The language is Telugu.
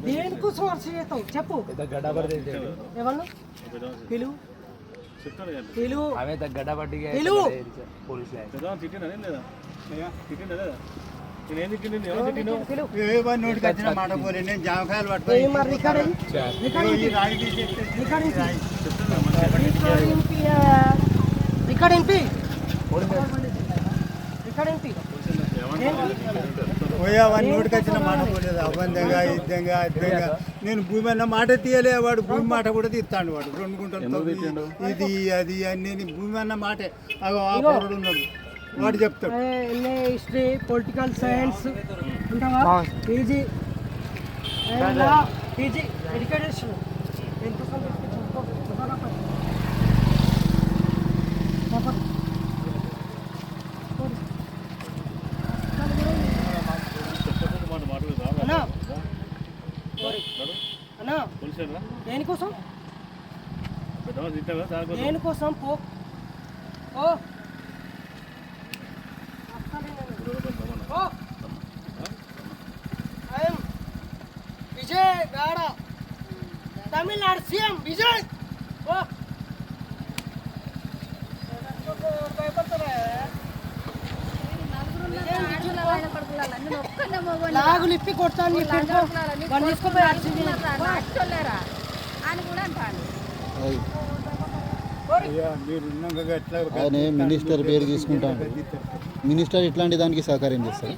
దేనికోసం అరెస్ట్ చేస్తావు చెప్పు. ఎవరు పిలువు పిలువు పిలువు. నోటికి వచ్చిన మాట పోలే. నేను జామకాయలు పట్టుకొని పోయావని నోటికి వచ్చిన మాట పోలేదు. అబంధంగా ఇద్దంగా ఇద్దంగా నేను భూమి అన్న మాట తీయలే. వాడు భూమి మాట కూడా తీస్తాడు. వాడు 2 గుంటలు ఇది అది అని నేను భూమి అన్న మాటే ఉన్నాడు. వాడు చెప్తాడు హిస్టరీ పొలిటికల్ సైన్స్ ఉంటావా పీజీ పీజీ ఎడ్యుకేషన్ అన్నా దేనికోసం దేనికోసం పో విజయ్ గాడ తమిళనాడు సీఎం విజయ్ లాగులు ఇప్పి కొడతాను మినిస్టర్ పేరు తీసుకుంటాను. మినిస్టర్ ఇట్లాంటి దానికి సహకారం చేస్తారు.